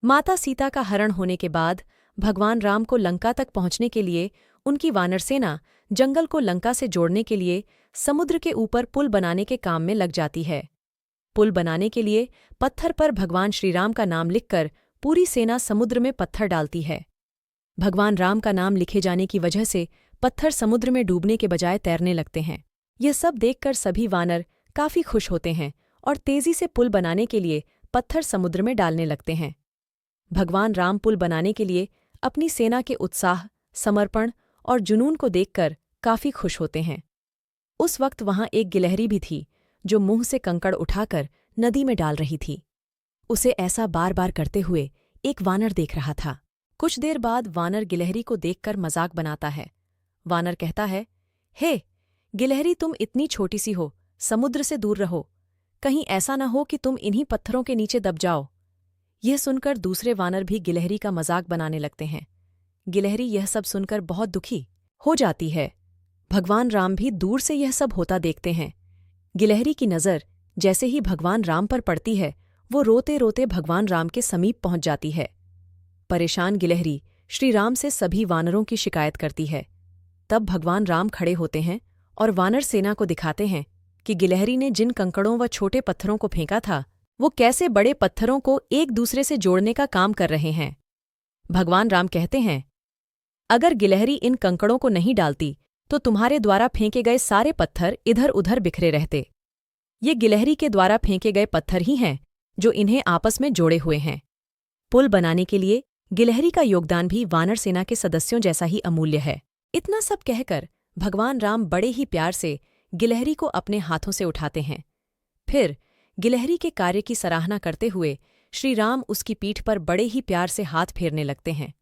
माता सीता का हरण होने के बाद भगवान राम को लंका तक पहुंचने के लिए उनकी वानर सेना जंगल को लंका से जोड़ने के लिए समुद्र के ऊपर पुल बनाने के काम में लग जाती है। पुल बनाने के लिए पत्थर पर भगवान श्रीराम का नाम लिखकर पूरी सेना समुद्र में पत्थर डालती है। भगवान राम का नाम लिखे जाने की वजह से पत्थर समुद्र में डूबने के बजाय तैरने लगते हैं। यह सब देखकर सभी वानर काफी खुश होते हैं और तेजी से पुल बनाने के लिए पत्थर समुद्र में डालने लगते हैं। भगवान राम पुल बनाने के लिए अपनी सेना के उत्साह, समर्पण और जुनून को देखकर काफी खुश होते हैं। उस वक्त वहां एक गिलहरी भी थी जो मुंह से कंकड़ उठाकर नदी में डाल रही थी। उसे ऐसा बार बार करते हुए एक वानर देख रहा था। कुछ देर बाद वानर गिलहरी को देखकर मजाक बनाता है। वानर कहता है, हे गिलहरी, तुम इतनी छोटी सी हो, समुद्र से दूर रहो, कहीं ऐसा न हो कि तुम इन्हीं पत्थरों के नीचे दब जाओ। यह सुनकर दूसरे वानर भी गिलहरी का मजाक बनाने लगते हैं। गिलहरी यह सब सुनकर बहुत दुखी हो जाती है। भगवान राम भी दूर से यह सब होता देखते हैं। गिलहरी की नज़र जैसे ही भगवान राम पर पड़ती है, वो रोते रोते भगवान राम के समीप पहुंच जाती है। परेशान गिलहरी श्री राम से सभी वानरों की शिकायत करती है। तब भगवान राम खड़े होते हैं और वानर सेना को दिखाते हैं कि गिलहरी ने जिन कंकड़ों व छोटे पत्थरों को फेंका था, वो कैसे बड़े पत्थरों को एक दूसरे से जोड़ने का काम कर रहे हैं। भगवान राम कहते हैं, अगर गिलहरी इन कंकड़ों को नहीं डालती तो तुम्हारे द्वारा फेंके गए सारे पत्थर इधर उधर बिखरे रहते। ये गिलहरी के द्वारा फेंके गए पत्थर ही हैं जो इन्हें आपस में जोड़े हुए हैं। पुल बनाने के लिए गिलहरी का योगदान भी वानर सेना के सदस्यों जैसा ही अमूल्य है। इतना सब कहकर भगवान राम बड़े ही प्यार से गिलहरी को अपने हाथों से उठाते हैं। फिर गिलहरी के कार्य की सराहना करते हुए श्री राम उसकी पीठ पर बड़े ही प्यार से हाथ फेरने लगते हैं।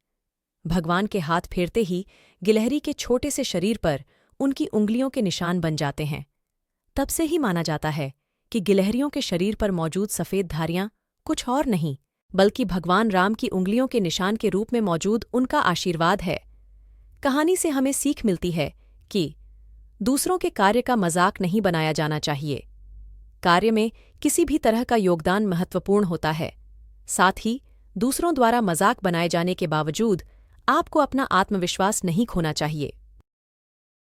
भगवान के हाथ फेरते ही गिलहरी के छोटे से शरीर पर उनकी उंगलियों के निशान बन जाते हैं। तब से ही माना जाता है कि गिलहरियों के शरीर पर मौजूद सफ़ेद धारियां कुछ और नहीं बल्कि भगवान राम की उंगलियों के निशान के रूप में मौजूद उनका आशीर्वाद है। कहानी से हमें सीख मिलती है कि दूसरों के कार्य का मजाक नहीं बनाया जाना चाहिए। कार्य में किसी भी तरह का योगदान महत्वपूर्ण होता है। साथ ही दूसरों द्वारा मजाक बनाए जाने के बावजूद आपको अपना आत्मविश्वास नहीं खोना चाहिए।